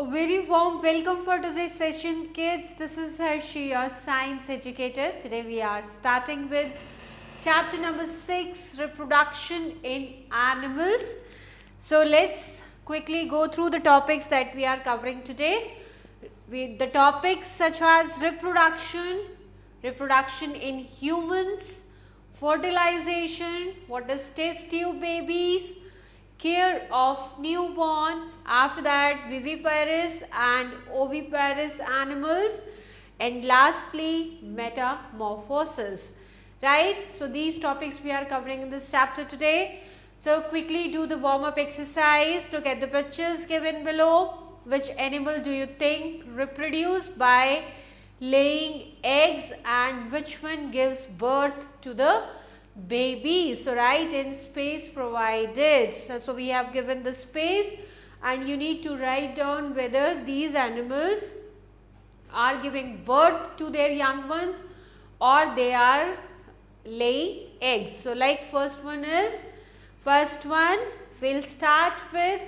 A very warm welcome for today's session, kids. This is Hershey, your science educator. Today we are starting with chapter number 6, reproduction in animals. So let's quickly go through the topics that we are covering today. The topics such as reproduction in humans, fertilization, what is test tube babies, care of newborn, after that viviparous and oviparous animals, and lastly metamorphosis, right? So these topics we are covering in this chapter today. So quickly do the warm up exercise. Look at the pictures given below. Which animal do you think reproduce by laying eggs and which one gives birth to the baby? So write in space provided. So we have given the space and you need to write down whether these animals are giving birth to their young ones or they are laying eggs. So like first one we'll start with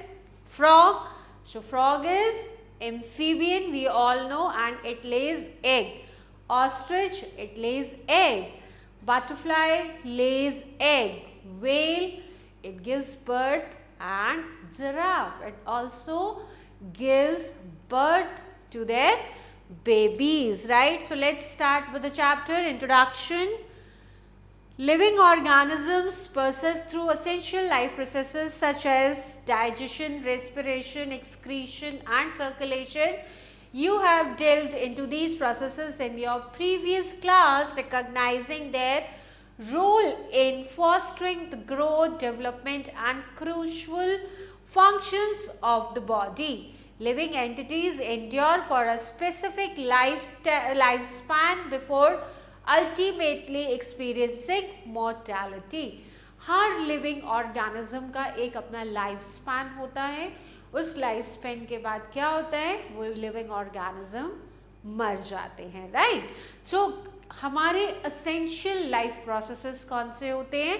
frog. So frog is amphibian, we all know, and it lays egg. Ostrich, it lays egg. Butterfly lays egg. Whale, it gives birth, and giraffe, it also gives birth to their babies, right? So let's start with the chapter introduction. Living organisms process through essential life processes such as digestion, respiration, excretion and circulation. You have delved into these processes in your previous class, recognizing their role in fostering the growth, development and crucial functions of the body. Living entities endure for a specific lifespan before ultimately experiencing mortality. Her living organism का एक अपना life span होता है. उस life span के बाद क्या होता है, वो लिविंग ऑर्गेनिज्म मर जाते हैं, राइट? सो हमारे असेंशियल लाइफ प्रोसेसेस कौन से होते हैं?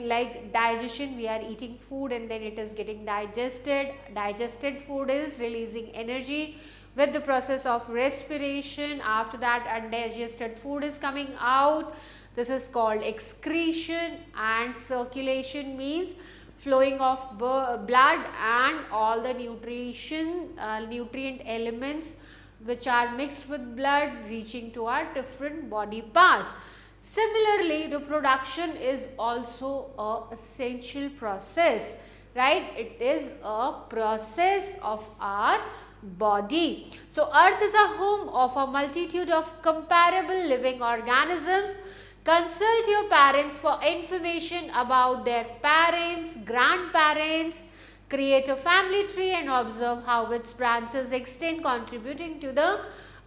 Like digestion, we are eating food and then it is getting digested. Digested food is releasing energy. With the process of respiration, after that undigested food is coming out. This is called excretion, and circulation means flowing of blood and all the nutrient elements which are mixed with blood reaching to our different body parts. Similarly, reproduction is also an essential process, right? It is a process of our body. So earth is a home of a multitude of comparable living organisms. Consult your parents for information about their parents, grandparents. Create a family tree and observe how its branches extend, contributing to the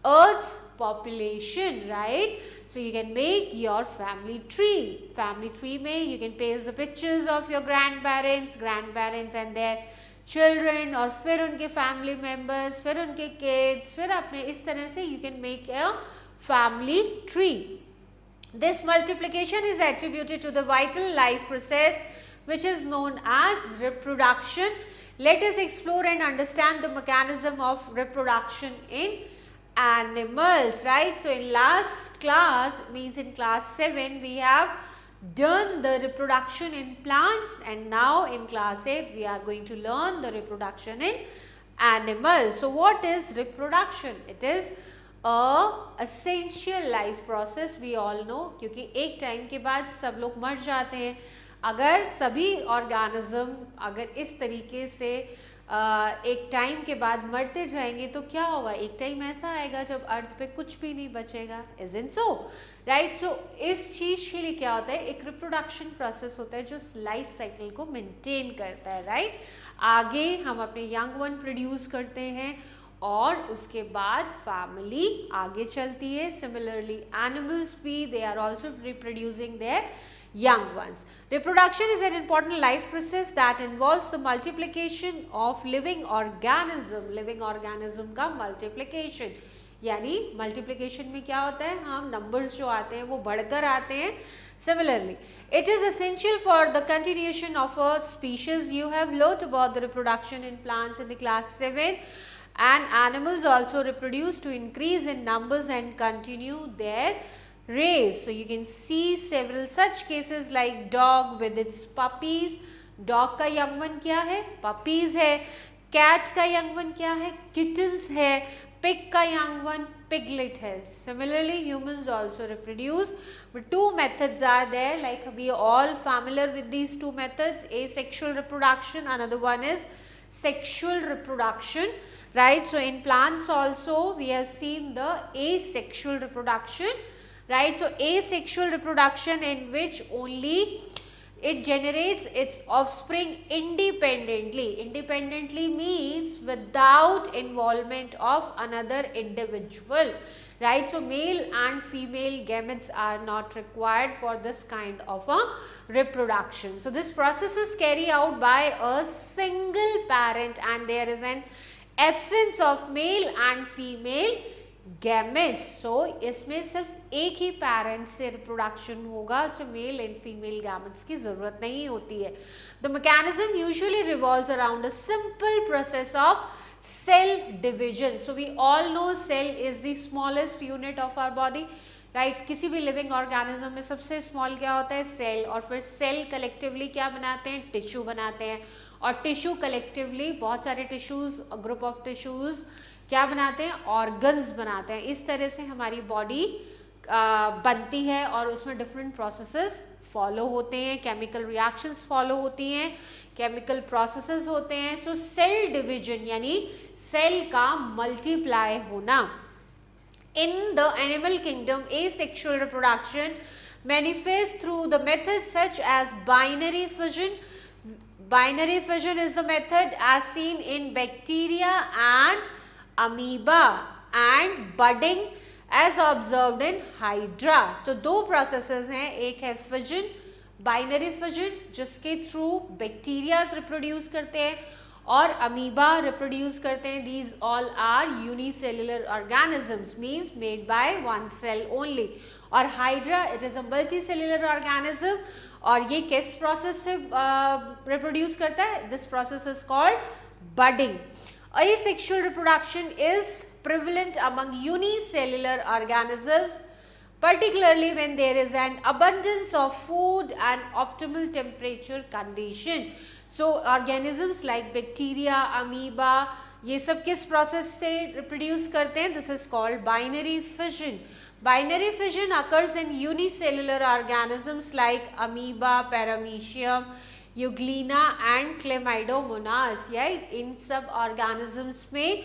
earth's population, right? So you can make your family tree. Family tree में you can paste the pictures of your grandparents and their children, और फिर उनके family members, फिर उनके kids, फिर अपने इस तरह से you can make a family tree. This multiplication is attributed to the vital life process which is known as reproduction. Let us explore and understand the mechanism of reproduction in animals, right? So in last class, means in class 7, we have done the reproduction in plants, and now in class 8 we are going to learn the reproduction in animals. So what is reproduction? It is a essential life process, we all know, क्योंकि एक time के बाद सब लोग मर जाते हैं. अगर सभी ऑर्गेनिज्म अगर इस तरीके से एक टाइम के बाद मरते जाएंगे तो क्या होगा? एक टाइम ऐसा आएगा जब अर्थ पे कुछ भी नहीं बचेगा. Isn't so? राइट? सो इस चीज़ के लिए क्या होता है, एक रिप्रोडक्शन प्रोसेस होता है जो लाइफ साइकिल को मेंटेन करता है, राइट? आगे हम अपने यंग वन प्रोड्यूस करते हैं और उसके बाद फैमिली आगे चलती है. सिमिलरली एनिमल्स भी, they are also reproducing their young ones. Reproduction is an important life process that involves the multiplication of living organism. Living organism का multiplication, यानी multiplication में क्या होता है, हम numbers जो आते हैं वो बढ़कर आते हैं. Similarly, it is essential for the continuation of a species. You have learnt about the reproduction in plants in the class 7. and animals also reproduce to increase in numbers and continue their race. So you can see several such cases like dog with its puppies. Dog का young one क्या है? Puppies है. Cat का young one क्या है? Kittens है. Pig का young one piglet है. Similarly, humans also reproduce, but two methods are there, like we are all familiar with these two methods, asexual reproduction, another one is sexual reproduction, right? So in plants also we have seen the asexual reproduction, right? So asexual reproduction in which only it generates its offspring independently. Independently means without involvement of another individual, right? So male and female gametes are not required for this kind of a reproduction. So this process is carried out by a single parent and there is an absence of male and female gametes. So इसमें सिर्फ एक ही parents से reproduction होगा, इसमें male and female gametes की जरूरत नहीं होती है. The mechanism usually revolves around a simple process of cell division. So we all know cell is the smallest unit of our body, right? किसी भी लिविंग ऑर्गेनिज्म में सबसे स्मॉल क्या होता है? सेल. और फिर सेल कलेक्टिवली क्या बनाते हैं? टिश्यू बनाते हैं. और टिश्यू कलेक्टिवली बहुत सारे टिश्यूज, ग्रुप ऑफ टिश्यूज क्या बनाते हैं? ऑर्गन्स बनाते हैं. इस तरह से हमारी बॉडी बनती है और उसमें डिफरेंट प्रोसेसेस फॉलो होते हैं, केमिकल रिएक्शंस फॉलो होती हैं, केमिकल प्रोसेसेस होते हैं. सो सेल डिवीजन यानी सेल का मल्टीप्लाई होना. In the animal kingdom asexual reproduction manifests through the methods such as binary fission. Binary fission is the method as seen in bacteria and amoeba and budding as observed in hydra. तो दो processes हैं, एक है fission, binary fission, जिसके through bacterias reproduce करते हैं और amoeba reproduce करते हैं. These all are unicellular organisms, means made by one cell only. और hydra it is a multi cellular organism और ये किस प्रोसेस से रिप्रोड्यूस करता है? This process is called budding. Asexual reproduction is prevalent among unicellular organisms, particularly when there is an abundance of food and optimal temperature condition. So organisms like bacteria, amoeba, ये सब किस process से reproduce करते हैं? This is called binary fission. Binary fission occurs in unicellular organisms like amoeba, paramecium, euglena and chlamydomonas. right? इन सब organisms में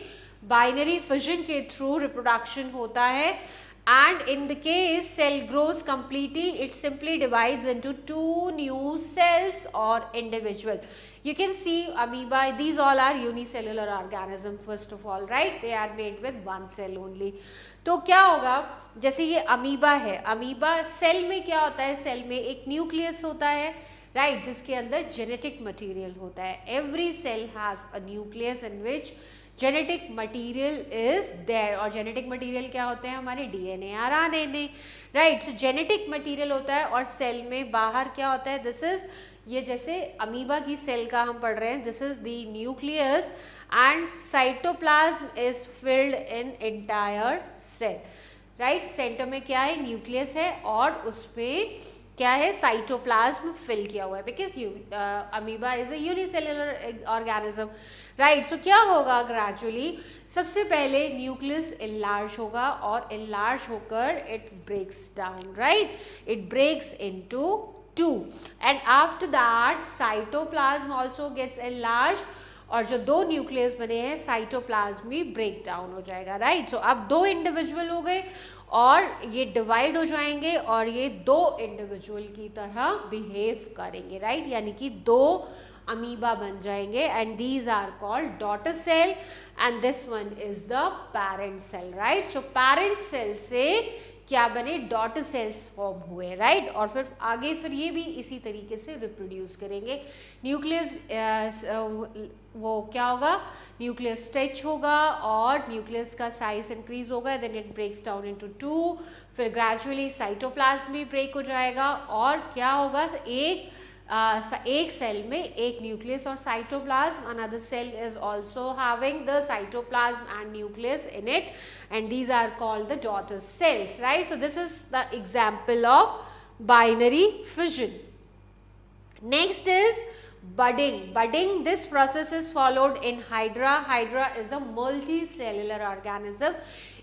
binary fission के through reproduction होता है. And in the case cell grows completely, it simply divides into two new cells or individual. You can see amoeba, these all are unicellular organism first of all, right? They are made with one cell only. तो क्या होगा? जैसे ये amoeba है, amoeba cell में क्या होता है? सेल में एक न्यूक्लियस होता है, राइट? जिसके अंदर जेनेटिक मटेरियल होता है. Every cell has a nucleus in which genetic material is there. और जेनेटिक मटीरियल क्या होते हैं? हमारे डीएनए और RNA, right? So genetic material होता है और सेल में बाहर क्या होता है? दिस इज, ये जैसे अमीबा की सेल का हम पढ़ रहे हैं, this is the nucleus and cytoplasm is filled in entire cell, right? Centre में क्या है? न्यूक्लियस है और उसमें क्या है? साइटोप्लाज्म फिल किया हुआ है, because amoeba is a unicellular organism, right? So क्या होगा? ग्रेजुअली सबसे पहले न्यूक्लियस इनलार्ज होगा और इनलार्ज होकर it breaks down, right? It breaks into two and after that cytoplasm also gets enlarged और जो दो न्यूक्लियस बने हैं साइटोप्लाज्म भी ब्रेक डाउन हो जाएगा, राइट? सो अब दो इंडिविजुअल हो गए और ये डिवाइड हो जाएंगे और ये दो इंडिविजुअल की तरह बिहेव करेंगे, राइट? यानी कि दो अमीबा बन जाएंगे and these are called daughter cell and this one is the parent cell, right? So parent cell से क्या बने? डॉटर सेल्स फॉर्म हुए, राइट? और फिर आगे फिर ये भी इसी तरीके से रिप्रोड्यूस करेंगे. न्यूक्लियस वो क्या होगा? न्यूक्लियस स्ट्रेच होगा और न्यूक्लियस का साइज इंक्रीज होगा, then it breaks down into two. फिर ग्रेजुअली साइटोप्लाज्म भी ब्रेक हो जाएगा और क्या होगा? एक एक सेल में एक न्यूक्लियस और cytoplasm, another cell is also having the cytoplasm and nucleus in it, and these are called the daughter cells, right? So this is the example of binary fission. Next is budding. Budding, this process is followed in hydra. Hydra is a multicellular organism.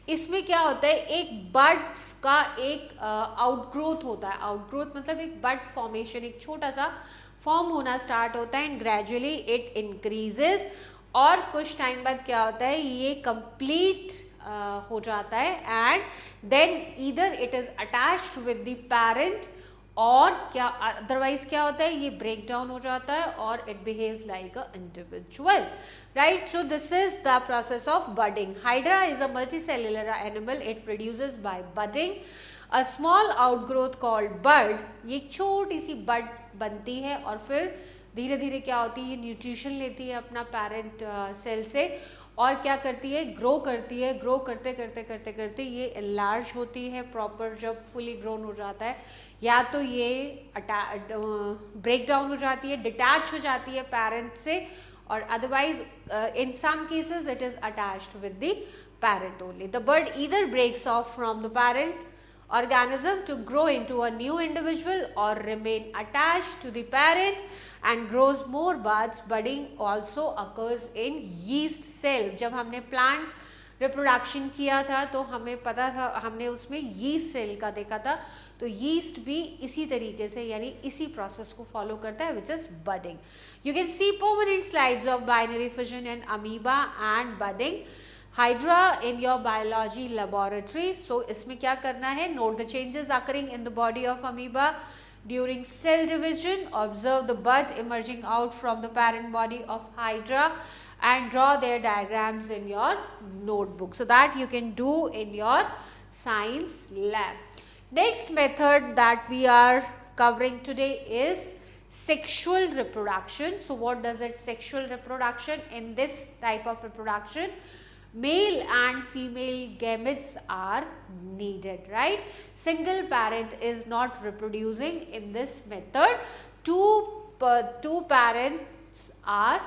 इसमें क्या होता है, एक बड का एक outgrowth होता है. Outgrowth मतलब एक बड फॉर्मेशन, एक छोटा सा फॉर्म होना स्टार्ट होता है, एंड ग्रेजुअली इट इंक्रीजेस, और कुछ टाइम बाद क्या होता है, ये कंप्लीट हो जाता है, and then either it is attached with the parent, और क्या अदरवाइज क्या होता है, ये ब्रेक डाउन हो जाता है और it behaves like a individual, right. So this is the process of budding. Hydra is a multicellular animal. It produces by budding a small outgrowth called bud. ये छोटी सी बड बनती है और फिर धीरे धीरे क्या होती है, ये न्यूट्रिशन लेती है अपना पेरेंट सेल से, और क्या करती है, ग्रो करती है. ग्रो करते करते करते करते ये एनलार्ज होती है प्रॉपर. जब फुली ग्रोन हो जाता है, या तो ये ब्रेक डाउन हो जाती है, डिटैच हो जाती है पेरेंट से, और otherwise in some cases it is attached with the parent only. The bird either breaks off from the parent organism to grow into a new individual or remain attached to the parent and grows more buds. Budding also occurs in yeast cell. जब हमने plant reproduction किया था तो हमें पता था, हमने उसमें yeast cell का देखा था, तो yeast भी इसी तरीके से यानी इसी process को follow करता है, which is budding. You can see permanent slides of binary fission in amoeba and budding. Hydra in your biology laboratory. So इसमें क्या करना है, note the changes occurring in the body of amoeba during cell division, observe the bud emerging out from the parent body of hydra, and draw their diagrams in your notebook. So that you can do in your science lab. Next method that we are covering today is sexual reproduction. So what does it, sexual reproduction? In this type of reproduction, male and female gametes are needed, right? Single parent is not reproducing in this method. Two parents are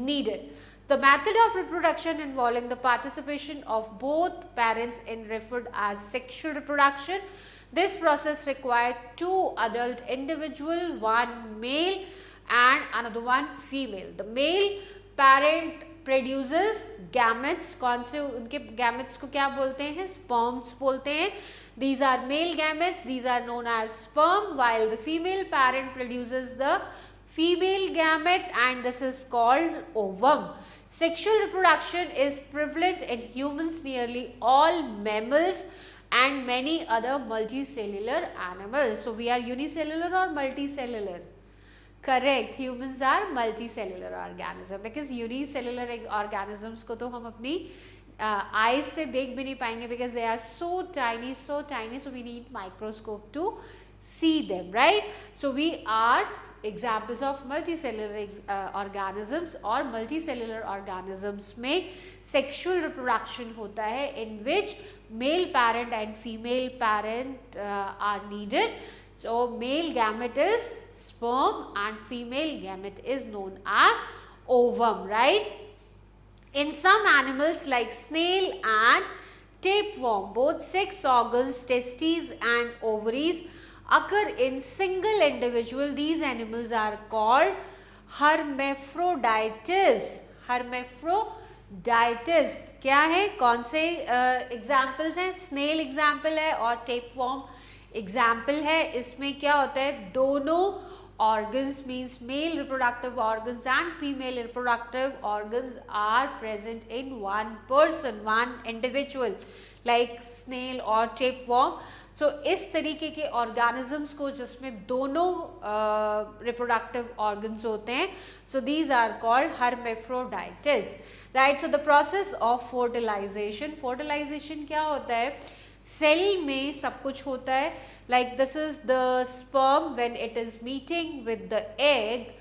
needed. The method of reproduction involving the participation of both parents is referred as sexual reproduction. This process requires two adult individuals, one male and another one female. The male parent produces gametes. कौन से उनके gametes को क्या बोलते हैं, sperms बोलते हैं. These are male gametes, these are known as sperm, while the female parent produces the female gamete, and this is called ovum. Sexual reproduction is prevalent in humans, nearly all mammals and many other multicellular animals. So we are unicellular or multicellular? Correct, humans are multicellular organism, because unicellular organisms को तो हम अपनी eyes से देख भी नहीं पाएंगे, because they are so tiny, so we need microscope to see them, right? So we are examples of multicellular organisms, और multicellular organisms में sexual reproduction होता है, in which male parent and female parent are needed. So male gamete is sperm and female gamete is known as ovum, right? In some animals like snail and tapeworm, both sex organs, testes and ovaries occur in single individual. These animals are called hermaphrodites. Hermaphrodites क्या है, कौन से examples हैं? Snail example है और tapeworm example है. इसमें क्या होता है, दोनों organs means male reproductive organs and female reproductive organs are present in one person, one individual, like snail or tapeworm. So इस तरीके के organisms को जिसमें दोनों reproductive organs होते हैं, so these are called hermaphrodites, right? So the process of fertilization क्या होता है, सेल में सब कुछ होता है, like this is the sperm when it is meeting with the egg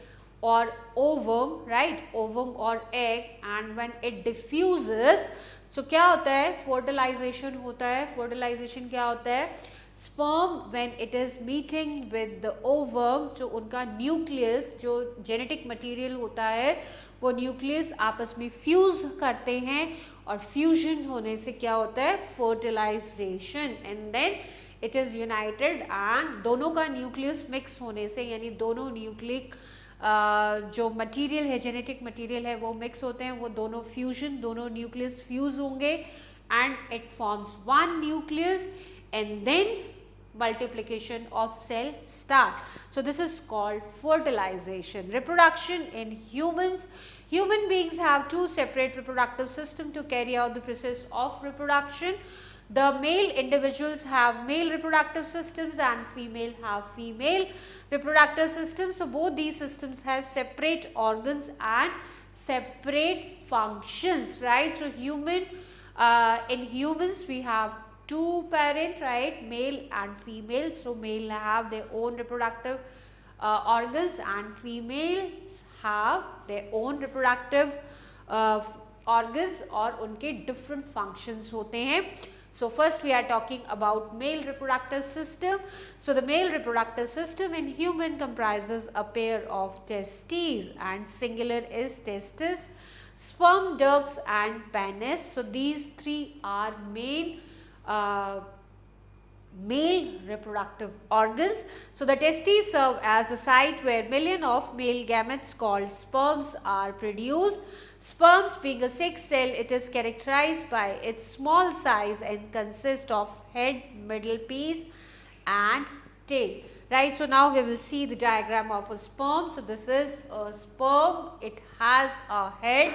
or ovum, right? Ovum or egg, and when it diffuses, so क्या होता है, fertilization होता है. fertilization क्या होता है, sperm when it is meeting with the ovum, जो उनका न्यूक्लियस, जो जेनेटिक मटेरियल होता है, वो न्यूक्लियस आपस में फ्यूज करते हैं और फ्यूजन होने से क्या होता है, fertilization, and then it is united, and दोनों का न्यूक्लियस मिक्स होने से, यानी दोनों न्यूक्लिक जो मटेरियल है, जेनेटिक मटेरियल है, वो मिक्स होते हैं, वो दोनों फ्यूजन, दोनों न्यूक्लियस फ्यूज होंगे and it forms one nucleus and then multiplication of cell start. So this is called fertilization. Reproduction in humans. Human beings have two separate reproductive systems to carry out the process of reproduction. The male individuals have male reproductive systems and female have female reproductive systems. So both these systems have separate organs and separate functions, right? So in humans we have two parent, right, male and female. So male have their own reproductive organs and females have their own reproductive organs और उनके different functions होते हैं. So first we are talking about male reproductive system. So the male reproductive system in human comprises a pair of testes, and singular is testis, sperm ducts and penis. So these three are male reproductive organs. So the testes serve as a site where millions of male gametes called sperms are produced. Sperms being a sixth cell, it is characterized by its small size and consists of head, middle piece and tail. Right, so now we will see the diagram of a sperm. So this is a sperm, it has a head,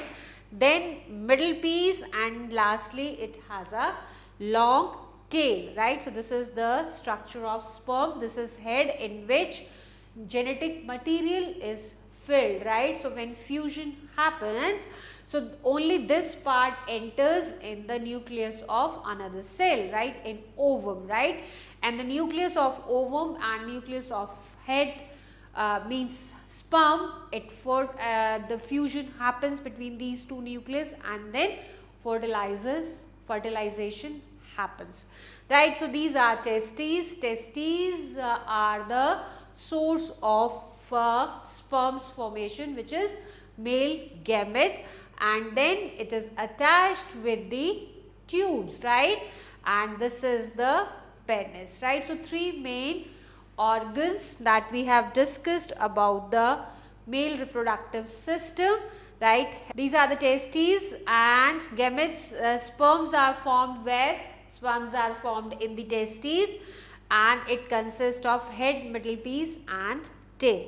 then middle piece, and lastly it has a long tail, right? So this is the structure of sperm. This is head in which genetic material is filled, right? So when fusion happens, so only this part enters in the nucleus of another cell, right, in ovum, right? And the nucleus of ovum and nucleus of head means sperm, the fusion happens between these two nucleus and then fertilization happens, right? So these are testes. Testes are the source of sperm's formation, which is male gamete, and then it is attached with the tubes, right? And this is the penis, right? So three main organs that we have discussed about the male reproductive system, right? These are the testes and gametes. Sperms are formed where? Sperms are formed in the testes, and it consists of head, middle piece and tail,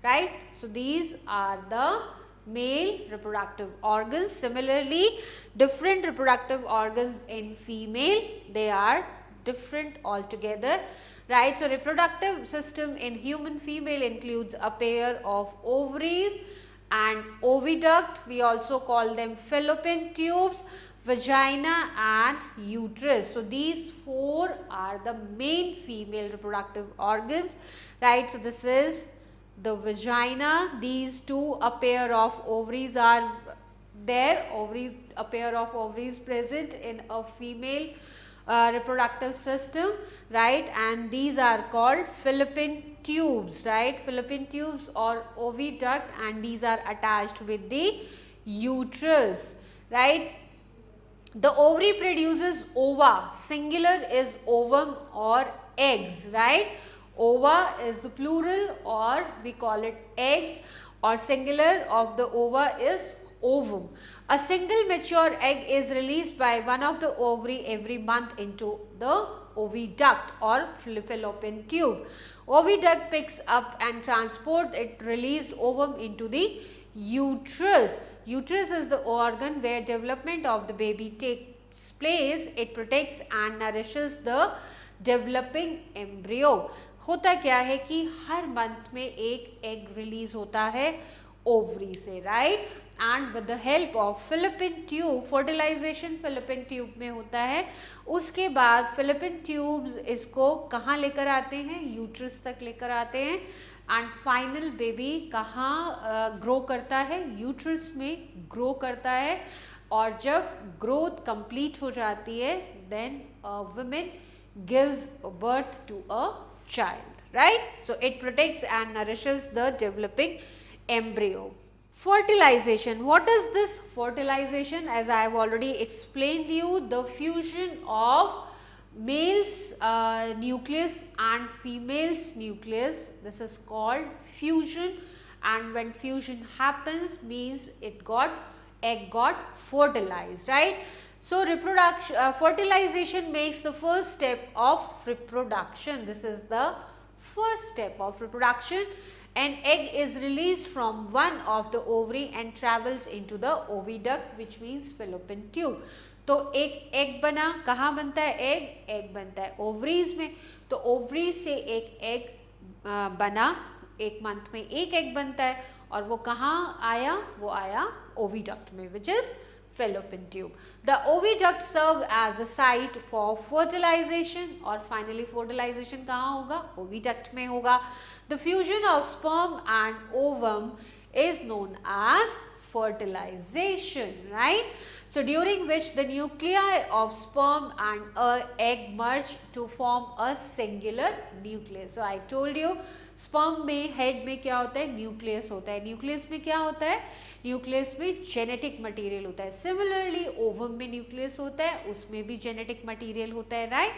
right? So these are the male reproductive organs. Similarly, different reproductive organs in female, they are different altogether, right? So reproductive system in human female includes a pair of ovaries and oviduct. We also call them fallopian tubes, vagina and uterus. So these four are the main female reproductive organs, right? So this is the vagina. These two, a pair of ovaries are there, a pair of ovaries present in a female reproductive system, right? And these are called fallopian tubes, right? Fallopian tubes or oviduct, and these are attached with the uterus, right? The ovary produces ova. Singular is ovum or eggs, right? Ova is the plural, or we call it eggs, or singular of the ova is ovum. A single mature egg is released by one of the ovary every month into the oviduct or fallopian tube. Oviduct picks up and transports its released ovum into the uterus. Uterus is the organ where development of the baby takes place. It protects and nourishes the developing embryo. होता क्या है कि हर month में एक egg release होता है ovary से, right? And with the help of fallopian tube, fertilization fallopian tube में होता है. उसके बाद fallopian ट्यूब्स इसको कहाँ लेकर आते हैं? यूट्रस तक लेकर आते हैं. एंड फाइनल बेबी कहाँ ग्रो करता है? यूट्रस में ग्रो करता है. और जब ग्रोथ कंप्लीट हो जाती है, then women gives birth to a child, right? So it protects and nourishes the developing embryo. Fertilization. What is this fertilization? As I have already explained to you, the fusion of male's nucleus and female's nucleus. This is called fusion, and when fusion happens means egg got fertilized, right? So reproduction, fertilization makes the first step of reproduction. This is the first step of reproduction. An egg is released from one of the ovary and travels into the oviduct, which means fallopian tube. तो एक egg बना, कहाँ बनता है egg? Egg बनता है ovaries में. तो ओवरी से एक एग बना, एक मंथ में एक एग बनता है, और वो कहाँ आया? वो आया ओविडक्ट में, which is fallopian tube. The oviduct served as a site for fertilization, और finally fertilization कहाँ होगा? oviduct में होगा. The fusion of sperm and ovum is known as fertilization, right? So during which the nuclei of sperm and egg merge to form a singular nucleus. So I told you sperm में head में क्या होता है? Nucleus होता है. Nucleus में क्या होता है? न्यूक्लियस में जेनेटिक मटेरियल होता है. सिमिलरली ओवम में न्यूक्लियस होता है, उसमें भी जेनेटिक मटेरियल होता है, राइट?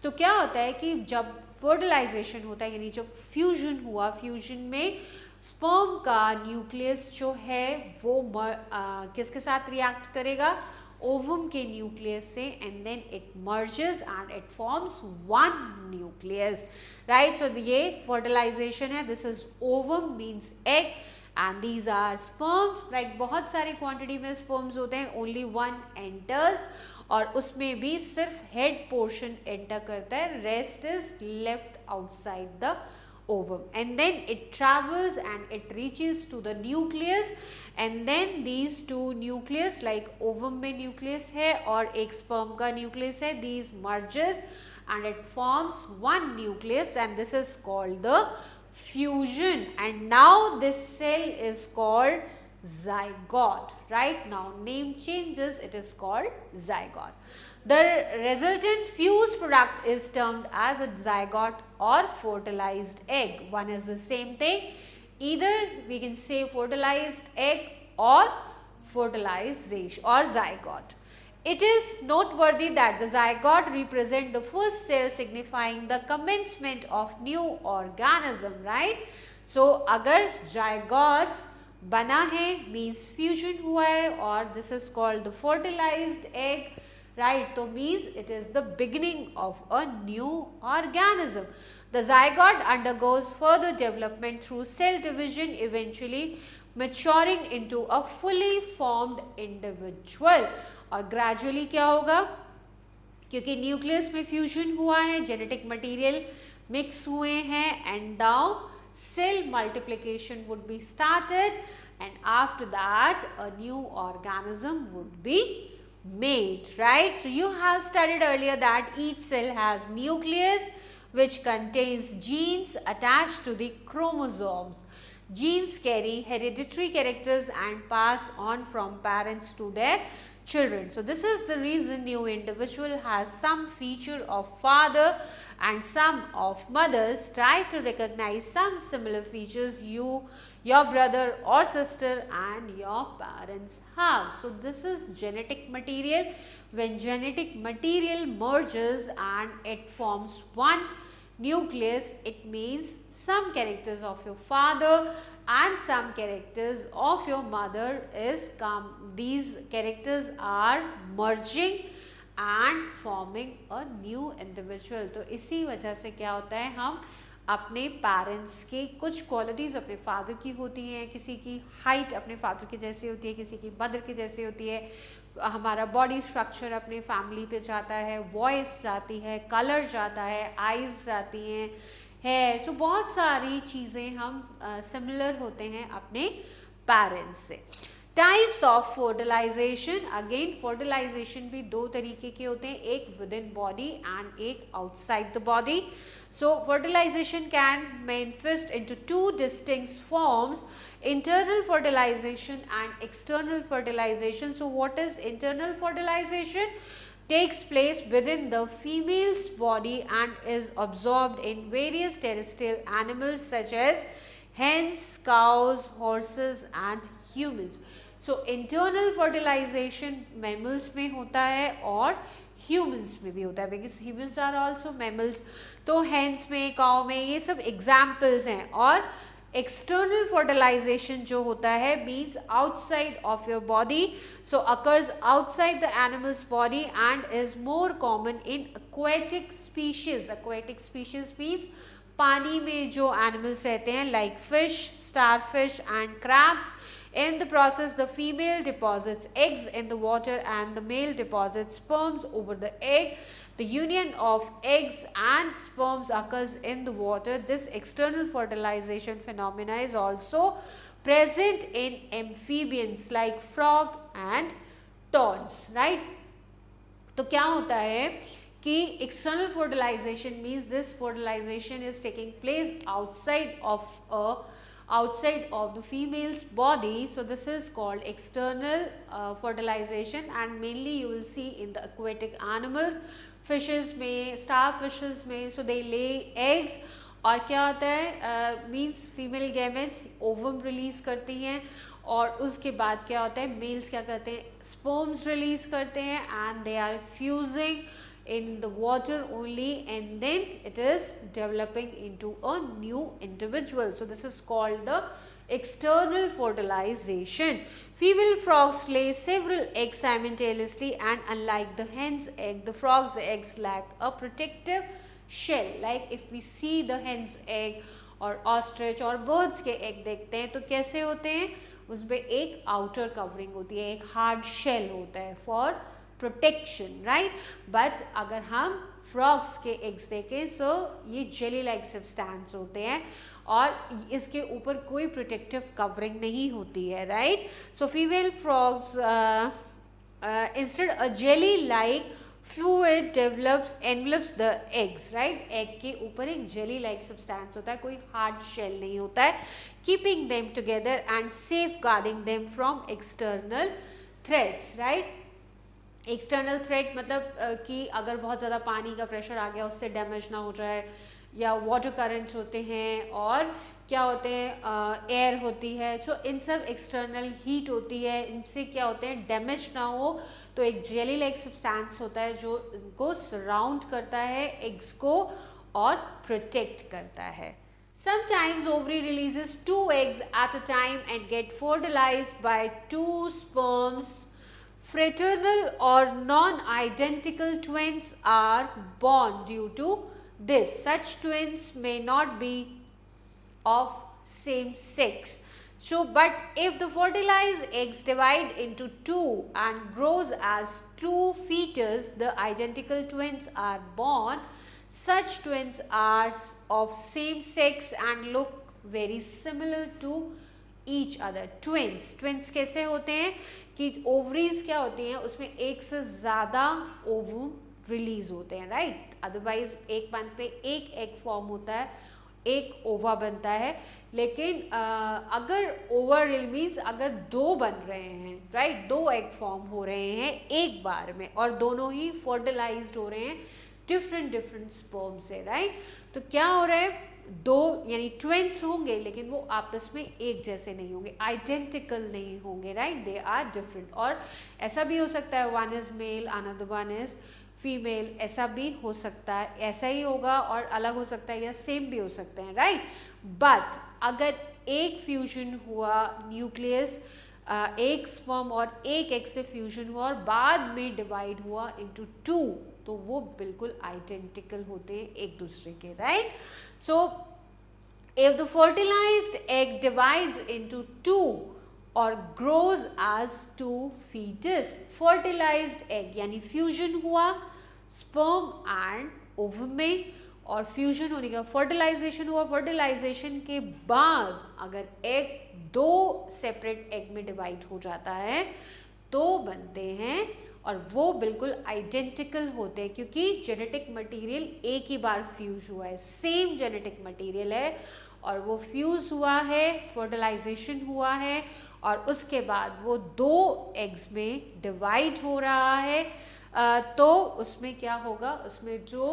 तो क्या होता है कि जब फर्टिलाइजेशन होता है, यानी जब फ्यूजन हुआ, फ्यूजन में स्पर्म का न्यूक्लियस जो है वो किसके साथ रिएक्ट करेगा? ओवम के न्यूक्लियस से, and then it merges and it forms one nucleus, right? So ये फर्टिलाइजेशन है. This is ovum means egg and these are sperms, right? बहुत सारी क्वांटिटी में स्पर्म्स होते हैं, ओनली वन एंटर्स, और उसमें भी सिर्फ हेड पोर्शन एंटर करता है, rest is left outside the ovum, and then it travels and it reaches to the nucleus, and then these two nucleus, like ovum में nucleus है और एक sperm का nucleus है, these merges and it forms one nucleus, and this is called the fusion. And now this cell is called zygote, right? Now name changes, it is called zygote. The resultant fused product is termed as a zygote or fertilized egg. One is the same thing. Either we can say fertilized egg or fertilization or zygote. It is noteworthy that the zygote represent the first cell, signifying the commencement of new organism, right? So अगर zygote बना है means fusion हुआ है, और this is called the fertilized egg, right? So means it is the beginning of a new organism. The zygote undergoes further development through cell division, eventually maturing into a fully formed individual. और gradually क्या होगा? क्योंकि nucleus में fusion हुआ है, genetic material mix हुए हैं, and now cell multiplication would be started, and after that a new organism would be made, right? So you have studied earlier that each cell has nucleus which contains genes attached to the chromosomes. Genes carry hereditary characters and pass on from parents to their children. So this is the reason new individual has some feature of father and some of mothers. Try to recognize some similar features your brother or sister and your parents have. So this is genetic material. When genetic material merges and it forms one nucleus, it means some characters of your father and some characters of your mother is these characters are merging and forming a new individual. तो इसी वजह से क्या होता है, हम अपने parents के कुछ क्वालिटीज़ अपने फादर की होती हैं, किसी की हाइट अपने फादर के जैसी होती है, किसी की मदर के जैसी होती है, हमारा बॉडी स्ट्रक्चर अपने फैमिली पे जाता है, वॉइस जाती है, कलर जाता है, आइज़ जाती हैं, हेयर, सो बहुत सारी चीज़ें हम सिमिलर होते हैं अपने पेरेंट्स से. Types of fertilization. Again fertilization भी दो तरीके के होते हैं, एक विद इन बॉडी एंड एक outside the body. So fertilization can manifest into two distinct forms, internal fertilization and external fertilization. So what is internal fertilization? takes place within the female's body and is absorbed in various terrestrial animals such as hens, cows, horses and humans. So internal fertilization mammals में होता है और humans में भी होता है, because humans are also mammals. तो hens में, cow में, ये सब examples हैं. और external fertilization जो होता है means outside of your body, so occurs outside the animal's body and is more common in aquatic species. Aquatic species means पानी में जो animals रहते हैं like fish, starfish and crabs. In the process, the female deposits eggs in the water and the male deposits sperms over the egg. The union of eggs and sperms occurs in the water. This external fertilization phenomena is also present in amphibians like frog and toads, right? तो क्या होता है कि external fertilization means this fertilization is taking place outside of the female's body. So this is called external fertilization, and mainly you will see in the aquatic animals, fishes में, starfishes में. So they lay eggs और क्या होता है means female gametes ovum release करती हैं और उसके बाद क्या होता है मेल्स क्या करते हैं sperms release करते हैं and they are fusing in the water only, and then it is developing into a new individual. So this is called the external fertilization. Female frogs lay several eggs simultaneously, and unlike the hen's egg, the frog's eggs lack a protective shell. Like if we see the hen's egg और ostrich और birds के egg देखते हैं तो कैसे होते हैं, उसमें एक आउटर कवरिंग होती है, एक हार्ड शेल होता है फॉर प्रोटेक्शन, राइट. बट अगर हम फ्रॉग्स के एग्स देखें सो ये जेली लाइक सब्सटेंस होते हैं और इसके ऊपर कोई प्रोटेक्टिव कवरिंग नहीं होती है, right. So female frogs instead a jelly like fluid envelops the eggs, right. egg के ऊपर एक jelly like substance होता है, कोई hard shell नहीं होता है, keeping them together and safeguarding them from external threats, right. External threat मतलब कि अगर बहुत ज़्यादा पानी का प्रेशर आ गया उससे डैमेज ना हो जाए, या वाटर करंट्स होते हैं और क्या होते हैं एयर होती है, सो इन सब एक्सटर्नल हीट होती है, इनसे क्या होते हैं डैमेज ना हो. तो एक जेली लाइक सब्सटेंस होता है जो इनको सराउंड करता है एग्स को और प्रोटेक्ट करता है. Sometimes ovary releases 2 eggs at a time and get fertilized by 2 sperms. Fraternal or non-identical twins are born due to this. Such twins may not be of same sex. So, but if the fertilized eggs divide into 2 and grows as 2 fetus, the identical twins are born. Such twins are of same sex and look very similar to each other. Twins कैसे होते हैं कि ovaries क्या होती हैं, उसमें एक से ज़्यादा ovum रिलीज होते हैं, राइट. अदरवाइज एक मंथ पे एक एग फॉर्म होता है, एक ओवा बनता है. लेकिन अगर ओवर मीन्स अगर 2 बन रहे हैं, राइट, 2 एग फॉर्म हो रहे हैं एक बार में और दोनों ही फर्टिलाइज्ड हो रहे हैं डिफरेंट स्पर्म से, राइट. तो क्या हो रहा है, 2 यानी ट्विंस होंगे लेकिन वो आपस में एक जैसे नहीं होंगे, आइडेंटिकल नहीं होंगे, राइट. They are different. और ऐसा भी हो सकता है one is male another one is female, ऐसा भी हो सकता है, ऐसा ही होगा और अलग हो सकता है या सेम भी हो सकते हैं, राइट. बट अगर एक फ्यूजन हुआ न्यूक्लियस, एक स्पर्म और एक एग से फ्यूजन हुआ और बाद में डिवाइड हुआ इनटू 2, तो वो बिल्कुल आइडेंटिकल होते हैं एक दूसरे के, right. So if the fertilized egg divides into 2 और grows as 2 fetus, fertilized egg यानी फ्यूजन हुआ स्पर्म एंड ओवम में और फ्यूजन होने के बाद फर्टिलाइजेशन हुआ. फर्टिलाइजेशन के बाद अगर एग 2 सेपरेट एग में डिवाइड हो जाता है तो बनते हैं और वो बिल्कुल आइडेंटिकल होते हैं क्योंकि जेनेटिक मटेरियल एक ही बार फ्यूज हुआ है, सेम जेनेटिक मटेरियल है और वो फ्यूज हुआ है, फर्टिलाइजेशन हुआ है और उसके बाद वो 2 एग्स में डिवाइड हो रहा है तो उसमें क्या होगा, उसमें जो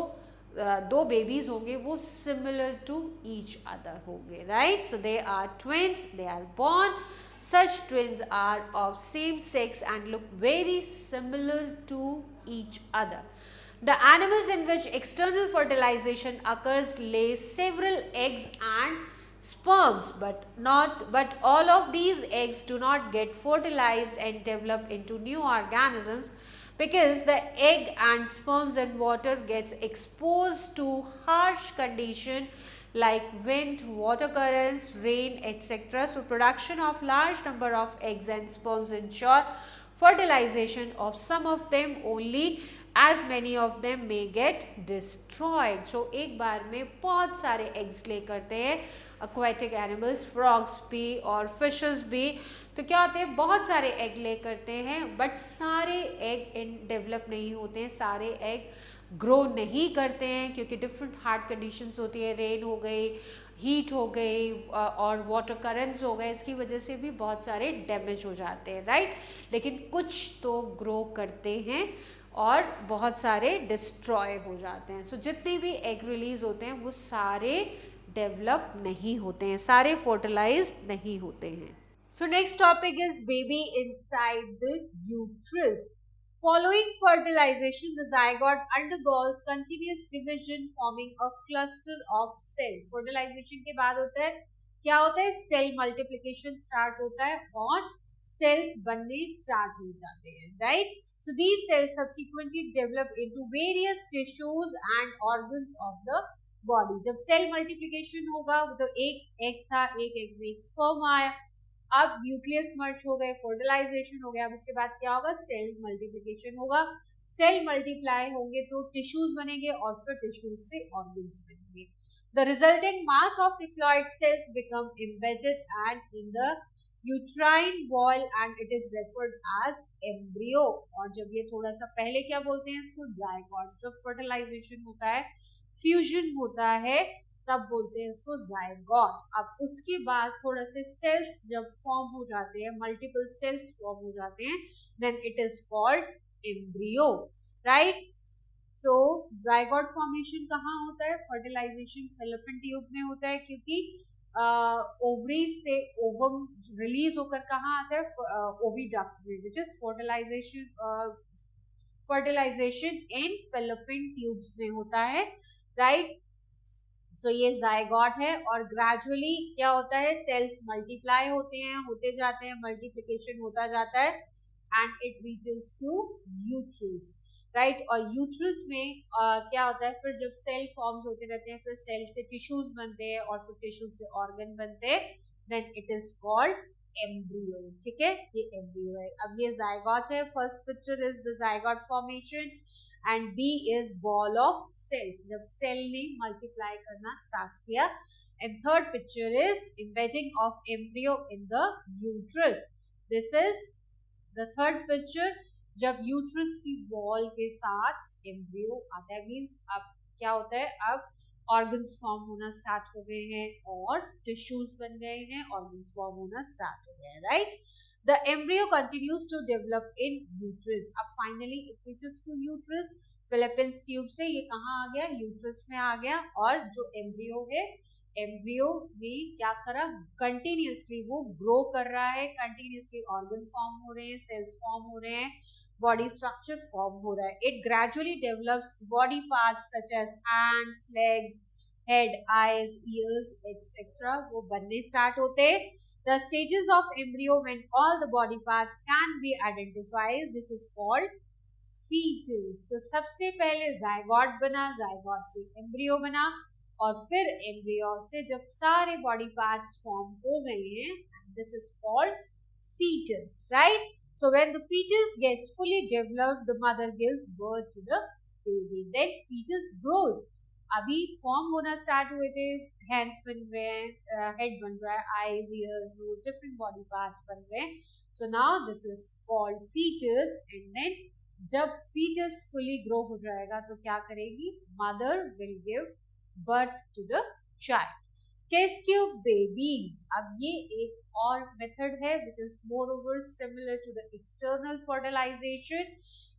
दो बेबीज होंगे वो सिमिलर टू ईच अदर होंगे, right. So they are twins, they are born. Such twins are of same sex and look very similar to each other. The animals in which external fertilization occurs lay several eggs and sperms, but all of these eggs do not get fertilized and develop into new organisms because the egg and sperms and water gets exposed to harsh condition like wind, water currents, rain, etc. So production of large number of eggs and sperms ensure fertilization of some of them only, as many of them may get destroyed. So एक बार में बहुत सारे eggs lay करते हैं aquatic animals, frogs भी और fishes भी. तो क्या होते हैं, बहुत सारे egg lay करते हैं but सारे egg develop नहीं होते हैं, सारे egg ग्रो नहीं करते हैं क्योंकि डिफरेंट हार्ड कंडीशंस होती है, रेन हो गई, हीट हो गई और वाटर करंट्स हो गए, इसकी वजह से भी बहुत सारे डैमेज हो जाते हैं, राइट. लेकिन कुछ तो ग्रो करते हैं और बहुत सारे डिस्ट्रॉय हो जाते हैं. सो जितने भी एग रिलीज होते हैं वो सारे डेवलप नहीं होते हैं, सारे फर्टिलाइज्ड नहीं होते हैं. So next topic is baby inside the uterus. Following fertilization, the zygote undergoes continuous division, forming a cluster of cells. Fertilization के बाद होता है क्या होता है, सेल मल्टीप्लिकेशन स्टार्ट होता है और सेल्स बनने स्टार्ट हो जाते हैं, right. So these cells subsequently develop into various tissues and organs of the body. जब सेल मल्टीप्लिकेशन होगा तो एक एग था, एक एग में एक स्पर्म आया, अब न्यूक्लियस मर्ज हो गए, फर्टिलाइजेशन हो गया, अब उसके बाद क्या होगा, सेल मल्टीप्लिकेशन होगा, सेल मल्टीप्लाई होंगे तो टिश्यूज बनेंगे और फिर टिश्यूज से ऑर्गन्स बनेंगे. The resulting mass of diploid cells become embedded and in the uterine wall and it is referred as embryo. और जब ये थोड़ा सा पहले क्या बोलते हैं इसको, जायगोट. जब फर्टिलाइजेशन होता है, फ्यूजन होता है, तब बोलते हैं इसको जायगोट. अब उसके बाद थोड़ा से सेल्स जब फॉर्म हो जाते हैं, मल्टीपल सेल्स फॉर्म हो जाते हैं, then it is called embryo, right. So zygote formation कहाँ होता है, फर्टिलाइजेशन फैलोपियन ट्यूब में होता है क्योंकि ओवरी से ओवम रिलीज होकर कहाँ आता है, ओविडक्ट में, which is fertilization in fallopian tubes में होता है, राइट. सो ये जायगोट है और ग्रेजुअली क्या होता है, सेल्स मल्टीप्लाई होते हैं, होते जाते हैं, मल्टीप्लिकेशन होता जाता है and it reaches to uterus, right. और यूट्रस में क्या होता है, फिर जब सेल फॉर्म्स होते रहते हैं, फिर सेल से टिश्यूज बनते हैं और फिर टिश्यूज से ऑर्गन बनते हैं, then it is called embryo. ठीक है, ये एम्ब्रियो है. अब ये जायगोट है. First picture is the zygote formation and B is ball of cells, जब सेल ने मल्टीप्लाई करना स्टार्ट किया. And third picture is embedding of embryo in the uterus. This is the third picture, जब uterus की wall के साथ embryo आता है. मीन्स अब क्या होता है, अब ऑर्गन्स फॉर्म होना स्टार्ट हो गए हैं और टिश्यूज बन गए हैं, ऑर्गन्स फॉर्म होना स्टार्ट हो गए हैं, right. The embryo continues to develop in uterus. अब finally it reaches to uterus. Fallopian tube से ये कहाँ आ गया, यूट्रस में आ गया. और जो एम्ब्रियो है, एम्ब्रियो ने क्या करा, कंटिन्यूसली वो ग्रो कर रहा है, कंटिन्यूसली ऑर्गन फॉर्म हो रहे हैं, सेल्स फॉर्म हो रहे हैं, बॉडी स्ट्रक्चर फॉर्म हो रहा है. It gradually develops body parts such as hands, legs, head, eyes, ears etcetera, वो बनने स्टार्ट होते हैं. The stages of embryo when all the body parts can be identified, this is called fetus. So सबसे पहले zygote बना, zygote से embryo बना और फिर embryo से जब सारे body parts form हो गए हैं, this is called fetus, right? So when the fetus gets fully developed, the mother gives birth to the baby. Then fetus grows. अभी फॉर्म होना स्टार्ट हुए थे, हैंड्स बन रहे हैं, हेड बन रहा है, eyes, ears, nose, different body parts बन रहे हैं. So now this is called foetus. And then जब फीटस फुली ग्रो हो जाएगा तो क्या करेगी, mother will give birth to the child. Test tube babies, अब ये एक और मेथड है which is more over similar to the external fertilization.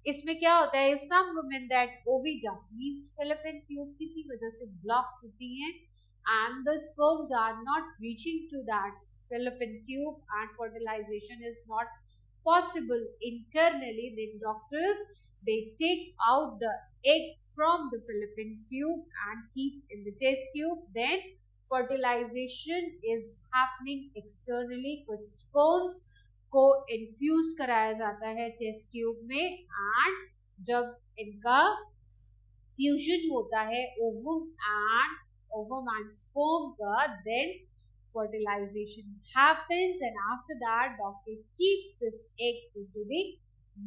इसमें क्या होता है, some women that oviduct means fallopian tube किसी वजह से ब्लॉक होती हैं and the sperms are not reaching to that fallopian tube and fertilization is not possible internally, then doctors they take out the egg from the fallopian tube and keeps in the test tube. Then fertilization is happening externally. कुछ sperms को infuse कराया जाता है test tube में and जब इनका fusion होता है ovum and sperm ka, then fertilization happens and after that doctor keeps this egg into the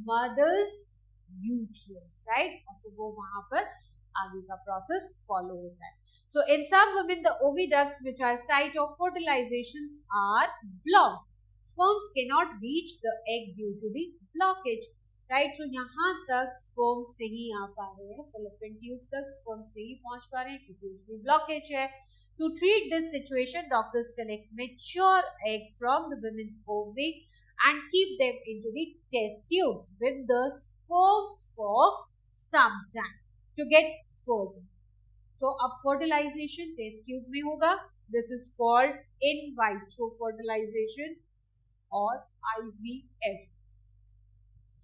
mother's uterus, right? और वो वहां पर आगे का process follow होता है. So in some women the oviducts which are site of fertilizations are blocked. Sperms cannot reach the egg due to the blockage. Right, so यहाँ तक स्पर्म्स नहीं आ पा रहे हैं, फैलोपियन ट्यूब तक स्पर्म्स नहीं पहुंच पा रहे हैं क्योंकि उसमें ब्लॉकेज है. To treat this situation doctors collect mature egg from the women's ovary and keep them into the test tubes with the sperms for some time to get further. So अब fertilization test tube में होगा. This is called in vitro fertilization और IVF.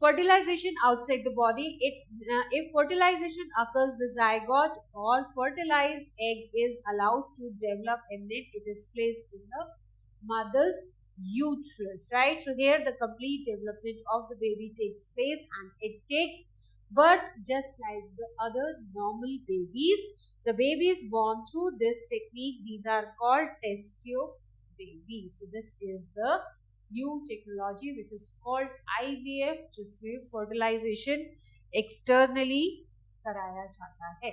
Fertilization outside the body. If fertilization occurs, the zygote or fertilized egg is allowed to develop and then it is placed in the mother's uterus, right? So here the complete development of the baby takes place and it takes birth just like the other normal babies. The babies born through this technique, these are called test tube babies. So this is the new technology which is called IVF, जिसमें fertilization externally कराया जाता है.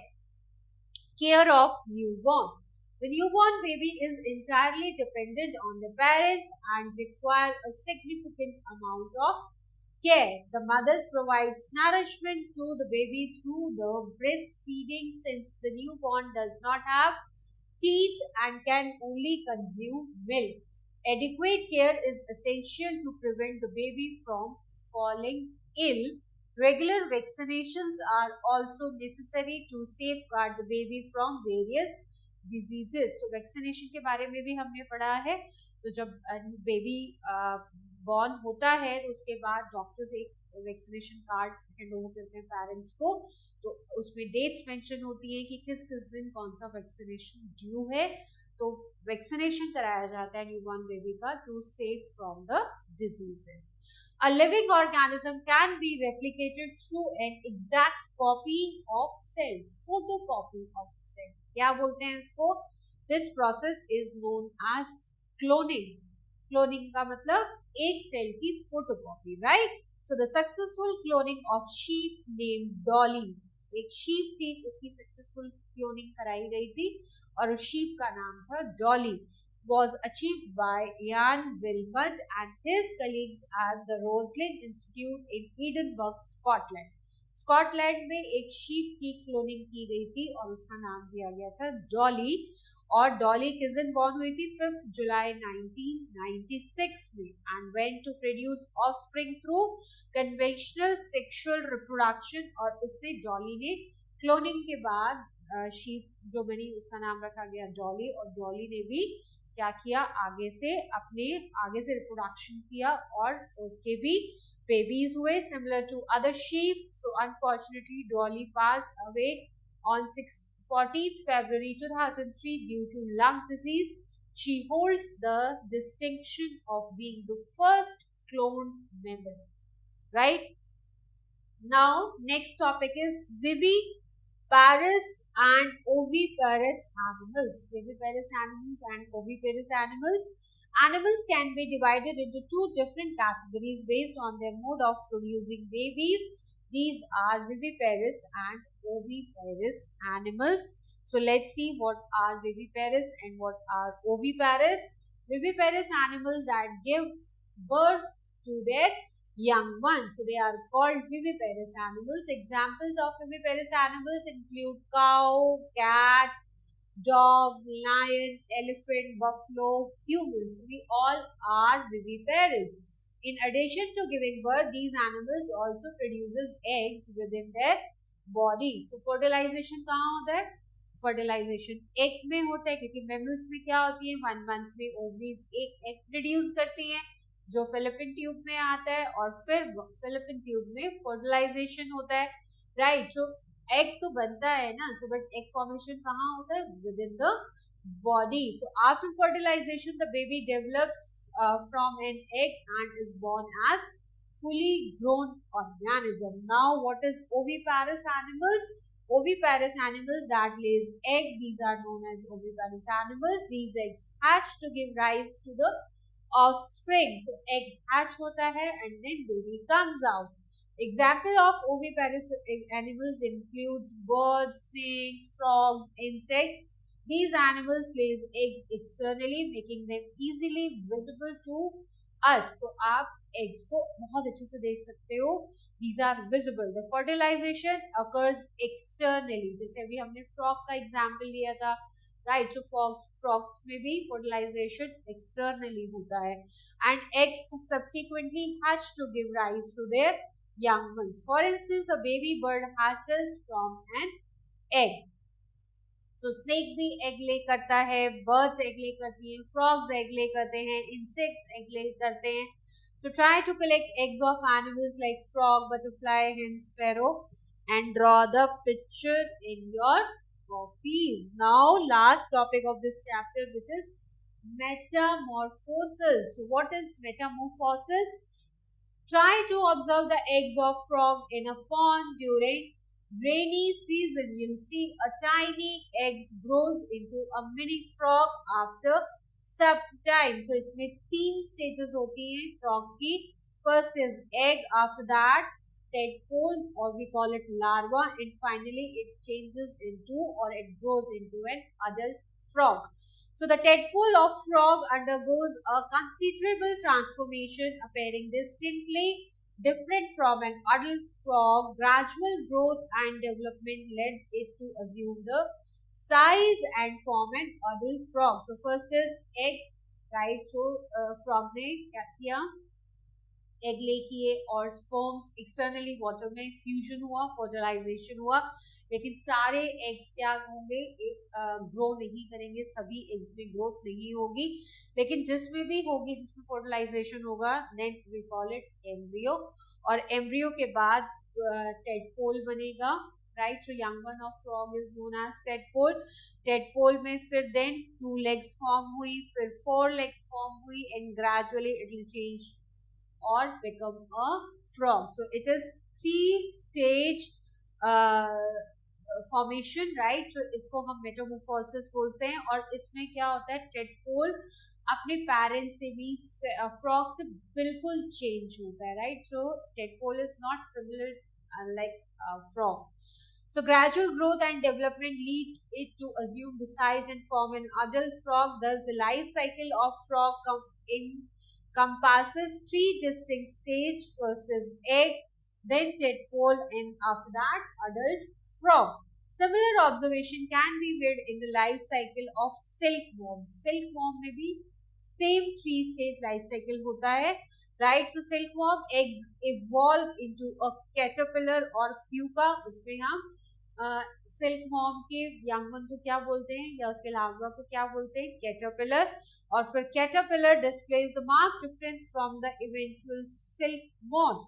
Care of newborn. The newborn baby is entirely dependent on the parents and require a significant amount of care. The mothers provides nourishment to the baby through the breastfeeding since the newborn does not have teeth and can only consume milk. Adequate care is essential to prevent the baby from falling ill. Regular vaccinations are also necessary to safeguard the baby from various diseases. So vaccination के बारे में भी हमने पढ़ा है. तो जब baby born होता है तो उसके बाद डॉक्टर्स एक वैक्सीनेशन कार्ड हैंड ओवर करते हैं पेरेंट्स को. तो उसमें डेट्स मेंशन होती है कि किस किस दिन कौन सा वैक्सीनेशन ड्यू है. तो वैक्सीनेशन कराया जाता है न्यूबॉर्न बेबी का to save from the diseases. A living organism can be replicated through an exact copying of cell, photocopy of cell. क्या बोलते हैं इसको? This process is known as cloning. Cloning का मतलब एक सेल की photocopy, right? So the successful cloning of sheep named Dolly, एक sheep थी उसकी सक्सेसफुल क्लोनिंग कराई गई थी और उस शीप का नाम था Dolly, was achieved by Jan Wilmot and his colleagues at the Roslin Institute in Edinburgh, Scotland. Scotland में एक शीप की क्लोनिंग की गई थी और उसका नाम दिया गया था डॉली. और डॉली किस दिन बॉर्न हुई थी? 5 जुलाई 1996 में and went to produce offspring through conventional sexual reproduction. और उसने डॉली ने क्लोनिंग के बाद शीप जो बनी उसका नाम रखा गया डॉली. और डॉली ने भी क्या किया, आगे से रिप्रोडक्शन किया और उसके भी babies हुए similar to other sheep. So unfortunately Dolly passed away on 14th February 2003 due to lung disease. She holds the distinction of being the first cloned member. Right? Now next topic is viviparous and oviparous animals. Viviparous animals and oviparous animals. Animals can be divided into two different categories based on their mode of producing babies. These are viviparous and oviparous animals. So let's see what are viviparous and what are oviparous. Viviparous animals that give birth to their young ones. So they are called viviparous animals. Examples of viviparous animals include cow, cat, dog, lion, elephant, buffalo, humans. We all are viviparous. In addition to giving birth, these animals also produces eggs within their body. So fertilization कहाँ होता है? Fertilisation egg में होता है, क्योंकि mammals में क्या होती है, 1 मंथ में ओवरीज एक एग प्रोड्यूस करती हैं जो फिलिपिन ट्यूब में आता है, और फिर फिलिपिन ट्यूब में फर्टिलाइजेशन होता है, राइट। सो एग तो बनता है ना, सो बट एग फॉर्मेशन कहाँ होता है? Within the body. So after fertilization the baby develops from an egg and is born as fully grown organism. Now what is oviparous animals? Oviparous animals that lays egg, these are known as oviparous animals. These eggs hatch to give rise to the offspring. So egg hatch hota hai and then baby comes out. Example of oviparous animals includes birds, snakes, frogs, insects. These animals lays eggs externally, making them easily visible to us. तो आप eggs को बहुत अच्छे से देख सकते हो. These are visible. The fertilization occurs externally. जैसे अभी हमने frog का example लिया था, right? So frogs में भी fertilization externally होता है, and eggs subsequently hatch to give rise to their young ones. For instance, a baby bird hatches from an egg. तो स्नेक भी एग ले करता है, बर्ड्स एग ले करती हैं, फ्रॉग्स एग ले करते हैं, इंसेक्ट्स एग ले करते हैं. So try to collect eggs of animals like frog, butterfly, hen, sparrow and draw the picture in your copies. Now last topic of this chapter, which is metamorphosis. So what is metamorphosis? Try to observe the eggs of frog in a pond during rainy season. You'll see a tiny eggs grows into a mini frog after some time. So इसमें 3 stages होती हैं frog की. First is egg, after that tadpole, or we call it larva, and finally it changes into, or it grows into an adult frog. So the tadpole of frog undergoes a considerable transformation, appearing distinctly different from an adult frog. Gradual growth and development led it to assume the size and form an adult frog. So first is egg, right? So frog ने क्या किया? Egg ले किए और sperms externally water में fusion हुआ, fertilisation हुआ, लेकिन सारे एग्स क्या होंगे? ग्रो नहीं करेंगे, सभी एग्स में ग्रोथ नहीं होगी, लेकिन जिसमें भी होगी, जिसमें फर्टिलाइजेशन होगा, then we call it embryo. और एम्ब्रियो के बाद टेडपोल बनेगा, right. So young one of frog is known as tadpole. Tadpole में फिर देन 2 लेग्स फॉर्म हुई, फिर 4 लेग्स फॉर्म हुई, and gradually it will change or become a frog. So it is 3-stage formation, right? So इसको हम metamorphosis बोलते हैं. और इसमें क्या होता है? टेडपोल अपने पेरेंट्स से भी फ्रॉग से बिल्कुल चेंज होता है, right. So tadpole is not similar like frog. So gradual growth and development lead it to assume the size and form an adult frog. Thus the life cycle of frog encompasses 3 distinct stages. First is egg, then tadpole, and after that adult frog. Similar observation can be made in the life cycle of silkworm. Silkworm में भी same 3-stage life cycle होता है, right. So silkworm eggs evolve into a caterpillar or pupa. उसमें हम silkworm के young one को क्या बोलते हैं, या उसके लार्वा को क्या बोलते हैं? कैटरपिलर. और फिर caterpillar displays the marked difference from the eventual silk moth.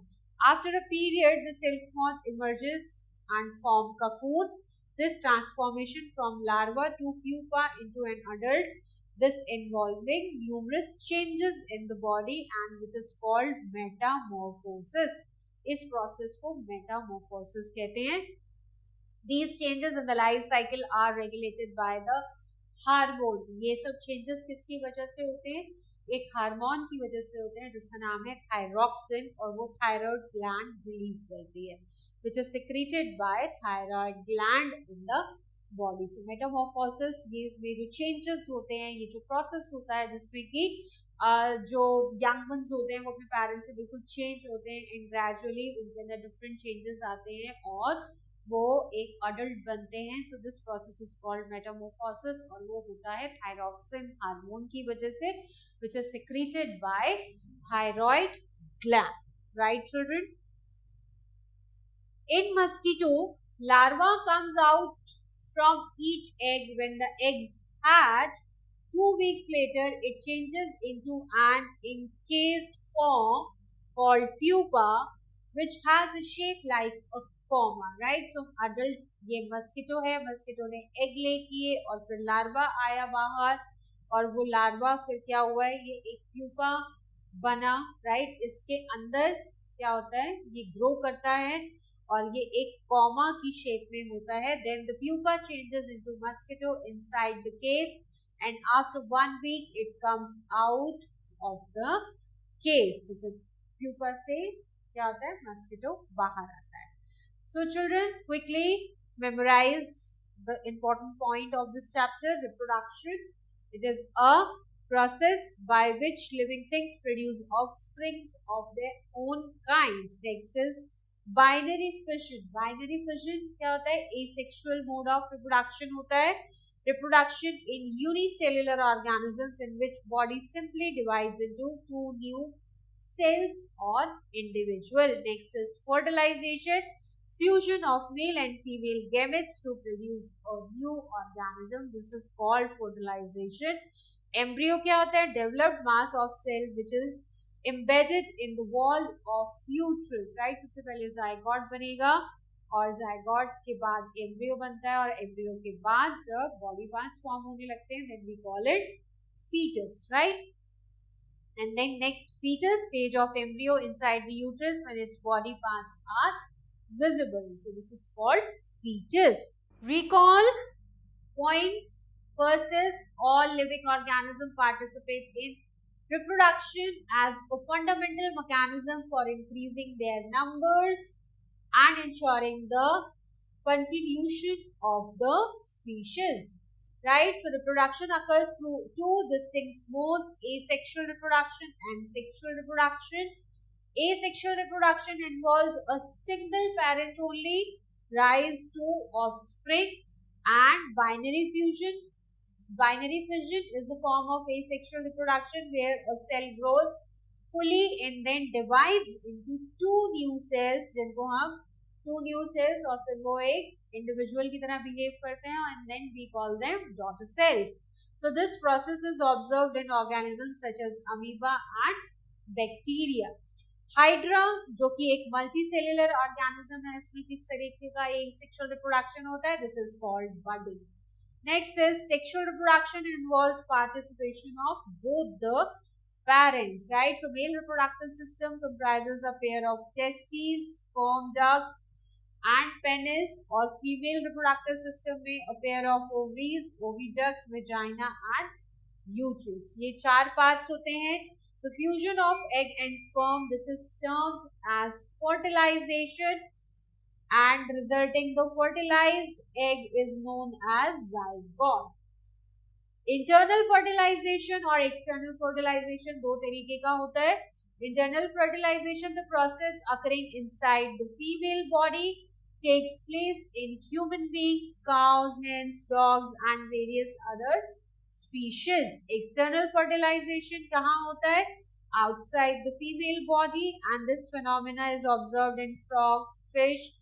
After a period, the silk moth emerges and form cocoon. This transformation from larva to pupa into an adult, this involving numerous changes in the body, and which is called metamorphosis. इस process को metamorphosis कहते हैं. These changes in the life cycle are regulated by the hormone. ये सब changes किसकी वजह से होते हैं? एक हार्मोन की वजह से होते हैं, जिसका नाम है थायरॉक्सिन, और वो थायराइड ग्लैंड रिलीज करती है, which is secreted by thyroid gland in the body. So metamorphosis, ये में जो चेंजेस होते हैं, ये जो प्रोसेस होता है जिसमें कि जो यंग वंस होते हैं वो अपने पेरेंट्स से बिल्कुल चेंज होते हैं, एंड ग्रेजुअली उनके अंदर डिफरेंट चेंजेस आते हैं और वो एक अडल्ट बनते हैं. So this process is called Metamorphosis और वो होता है थायरॉक्सिन हार्मोन की वजह से, which is secreted by thyroid gland. Right children? In mosquito, larva comes out from each egg. When the eggs hatch, 2 weeks later, it changes into an encased form called pupa, which has a shape like a comma. Right? So, adult ये mosquito है, mosquito ने egg lay किए और फिर larva आया बाहर और वो larva फिर क्या हुआ है, ये एक pupa बना. Right? इसके अंदर क्या होता है, ये grow करता है और ये एक कॉमा की शेप में होता है. Then the pupa changes into mosquito inside the case and after 1 week it comes out of the case. तो फिर प्यूपा से क्या होता है, मस्किटो बाहर आता है. So children, quickly memorise the important point of this chapter. Reproduction, it is a process by which living things produce offsprings of their own kind. Next is binary fission. Binary fission क्या होता है, asexual mode of reproduction होता है. Reproduction in unicellular organisms in which body simply divides into 2 new cells or individual. Next is fertilization, fusion of male and female gametes to produce a new organism. This is called fertilization. Embryo क्या होता है, developed mass of cell which is embedded in the wall of uterus. Right? सबसे पहले zygote बनेगा और zygote के बाद embryo बनता है और embryo के बाद जब body parts form होने लगते हैं, then we call it fetus. Right? And then next, fetus stage of embryo inside the uterus when its body parts are visible. So this is called fetus. Recall points. First is all living organisms participate in reproduction as a fundamental mechanism for increasing their numbers and ensuring the continuation of the species. Right? So reproduction occurs through 2 distinct modes, asexual reproduction and sexual reproduction. Asexual reproduction involves a single parent only, rise to offspring, and binary fusion. Binary fission is the form of asexual reproduction where a cell grows fully and then divides into 2 new cells, जिनको हम 2 new cells और फिर वो एक individual की तरह behave करते हैं and then we call them daughter cells. So this process is observed in organisms such as amoeba and bacteria. Hydra जो कि एक multicellular organism है, इसमें किस तरीके का asexual reproduction होता है, this is called budding. Next is sexual reproduction involves participation of both the parents. Right? So male reproductive system comprises a pair of testes, sperm ducts and penis, or female reproductive system में a pair of ovaries, oviduct, vagina and uterus. ये 4 parts होते हैं. The fusion of egg and sperm, this is termed as fertilization, and resulting the fertilized egg is known as zygote. Internal fertilization और external fertilization दो तरीके का होता है. Internal fertilization, the process occurring inside the female body, takes place in human beings, cows, hens, dogs and various other species. External fertilization कहाँ होता है, outside the female body, and this phenomena is observed in frog, fish,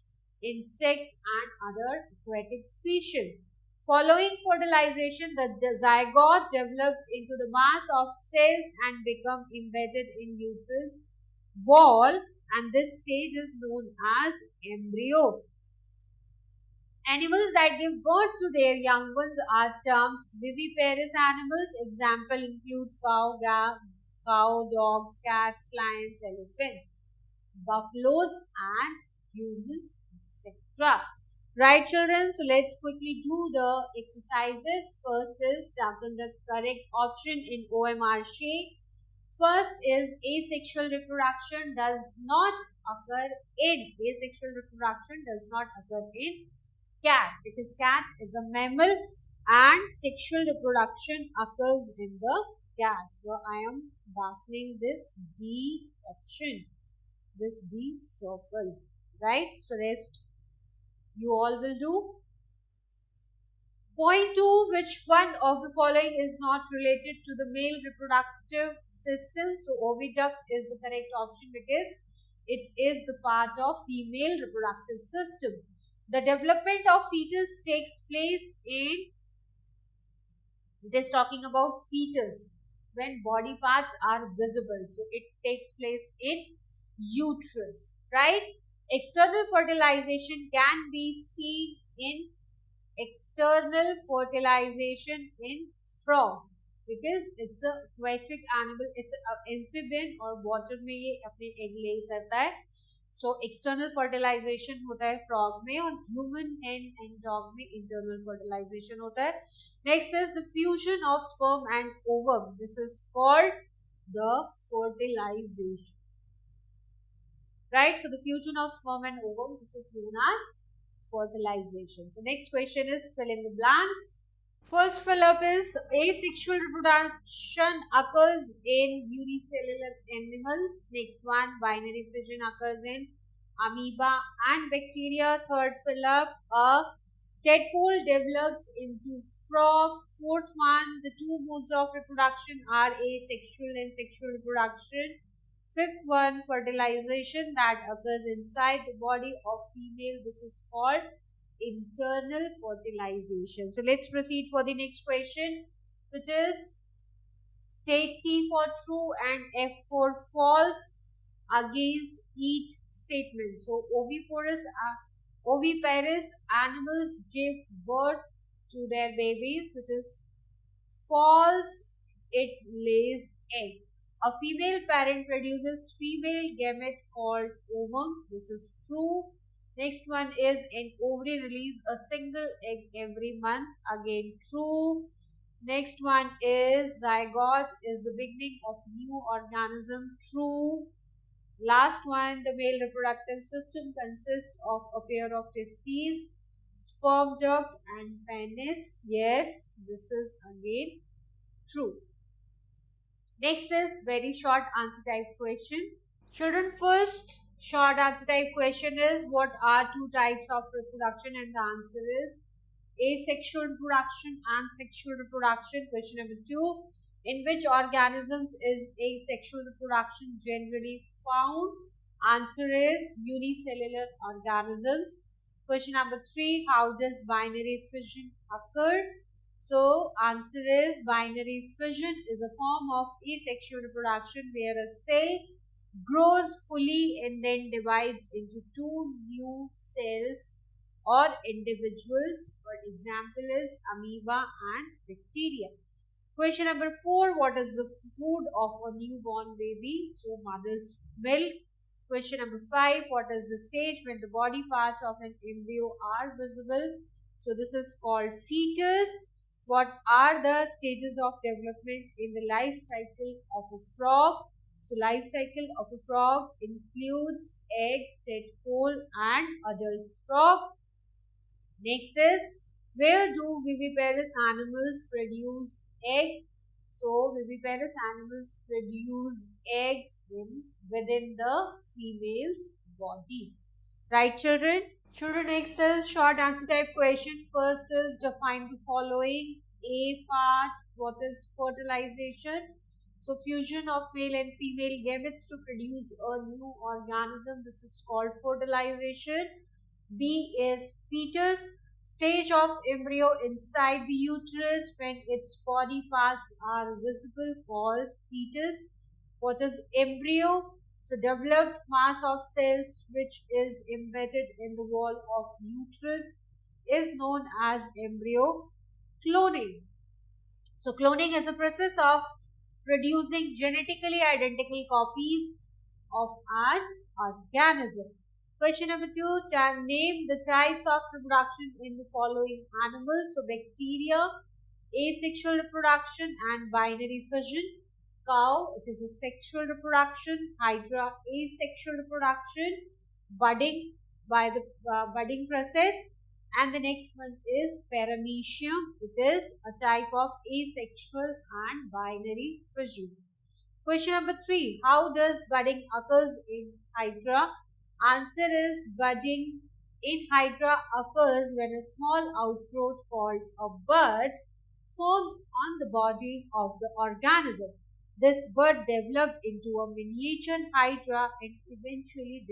insects and other aquatic species. Following fertilization, the zygote develops into the mass of cells and become embedded in uterus wall, and this stage is known as embryo. Animals that give birth to their young ones are termed viviparous animals. Example includes cow, dogs, cats, lions, elephants, buffaloes and humans, etc. Right, children? So let's quickly do the exercises. First is darken the correct option in OMR sheet. First is asexual reproduction does not occur in cat, because cat is a mammal and sexual reproduction occurs in the cat. So I am darkening this D option, this D circle. Right? So rest You all will do. Point 2, which one of the following is not related to the male reproductive system? So oviduct is the correct option because it is the part of female reproductive system. The development of fetus takes place in, it is talking about fetus when body parts are visible. So it takes place in uterus, right? External fertilization can be seen in frog because it's a aquatic animal, it's an amphibian और water में ये अपने egg lay करता है. So external fertilization होता है frog में और human hen and dog में internal fertilization होता है. Next is the fusion of sperm and ovum. This is called the fertilization. Right? So the fusion of sperm and ovum, this is known as fertilization. So next question is fill in the blanks. First fill up is asexual reproduction occurs in unicellular animals. Next one, binary fission occurs in amoeba and bacteria. Third fill up, a tadpole develops into frog. Fourth one, the two modes of reproduction are asexual and sexual reproduction. Fifth one, fertilization that occurs inside the body of female. This is called internal fertilization. So let's proceed for the next question, which is state T for true and F for false against each statement. So oviparous animals give birth to their babies, which is false. It lays egg. A female parent produces female gamete called ovum. This is true. Next one is an ovary release a single egg every month. Again true. Next one is zygote is the beginning of new organism. True. Last one, the male reproductive system consists of a pair of testes, sperm duct and penis. Yes, this is again true. Next is very short answer type question. Children, first short answer type question is what are two types of reproduction, and the answer is asexual reproduction and sexual reproduction. Question number 2, in which organisms is asexual reproduction generally found? Answer is unicellular organisms. Question number 3, how does binary fission occur? So answer is binary fission is a form of asexual reproduction where a cell grows fully and then divides into two new cells or individuals. For example is amoeba and bacteria. Question number 4, what is the food of a newborn baby? So mother's milk. Question number 5, what is the stage when the body parts of an embryo are visible? So this is called fetus. What are the stages of development in the life cycle of a frog? So life cycle of a frog includes egg, tadpole and adult frog. Next is, where do viviparous animals produce eggs? So viviparous animals produce eggs within the female's body. Right, children? Children, next is short answer type question. First is define the following. A part, what is fertilization? So fusion of male and female gametes to produce a new organism. This is called fertilization. B is fetus, stage of embryo inside the uterus when its body parts are visible, called fetus. What is embryo? So developed mass of cells which is embedded in the wall of uterus is known as embryo. Cloning. So cloning is a process of producing genetically identical copies of an organism. Question number 2, name the types of reproduction in the following animals. So bacteria, asexual reproduction and binary fission. Cow, it is a sexual reproduction. Hydra, asexual reproduction, budding by the budding process. And the next one is paramecium. It is a type of asexual and binary fission. Question number 3, how does budding occurs in Hydra? Answer is budding in hydra occurs when a small outgrowth called a bud forms on the body of the organism. This bud developed into a miniature hydra and eventually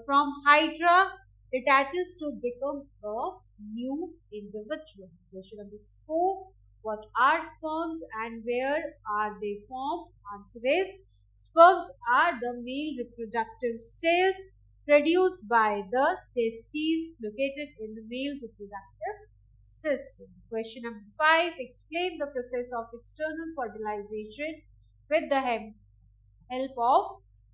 from hydra detaches to become a new individual. Question number 4. What are sperms and where are they formed? Answer is sperms are the male reproductive cells produced by the testes located in the male reproductive system. Question number 5. Explain the process of external fertilization with the help of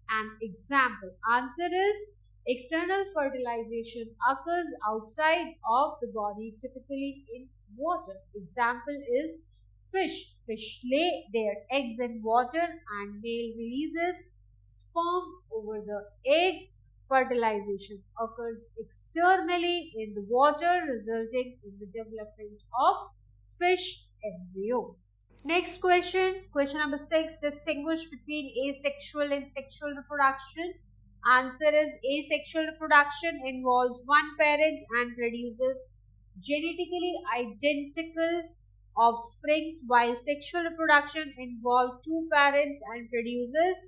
an example. Answer is external fertilization occurs outside of the body, typically in water. Example is fish. Fish lay their eggs in water and male releases sperm over the eggs. Fertilization occurs externally in the water, resulting in the development of fish embryo. Next question number 6. Distinguish between asexual and sexual reproduction. Answer is asexual reproduction involves one parent and produces genetically identical offsprings, while sexual reproduction involves two parents and produces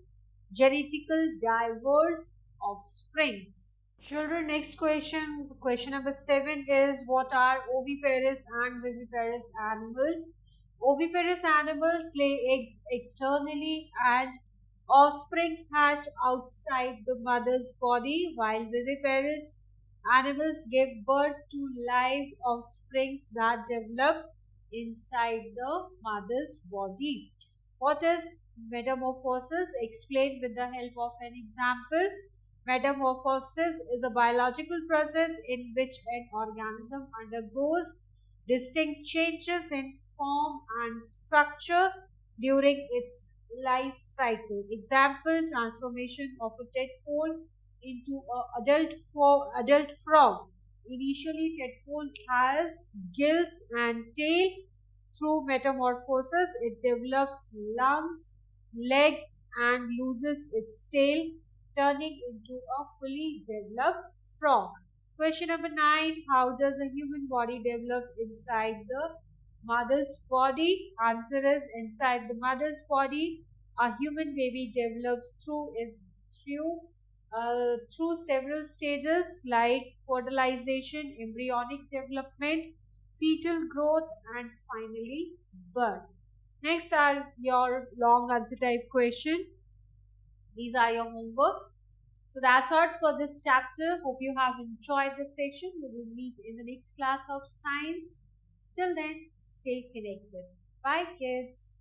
genetically diverse offsprings. Children, next question number 7 is what are oviparous and viviparous animals? Oviparous animals lay eggs externally and offsprings hatch outside the mother's body, while viviparous animals give birth to live offsprings that develop inside the mother's body. What is metamorphosis? Explained with the help of an example. Metamorphosis is a biological process in which an organism undergoes distinct changes in form and structure during its life cycle. Example: transformation of a tadpole into an adult frog. Initially, tadpole has gills and tail. Through metamorphosis, it develops lungs, legs, and loses its tail, turning into a fully developed frog. Question number 9. How does a human body develop inside the mother's body? Answer is inside the mother's body, a human baby develops through several stages like fertilization, embryonic development, fetal growth, and finally birth. Next are your long answer type question. These are your homework. So that's all for this chapter. Hope you have enjoyed this session. We will meet in the next class of science. Till then, stay connected. Bye, kids.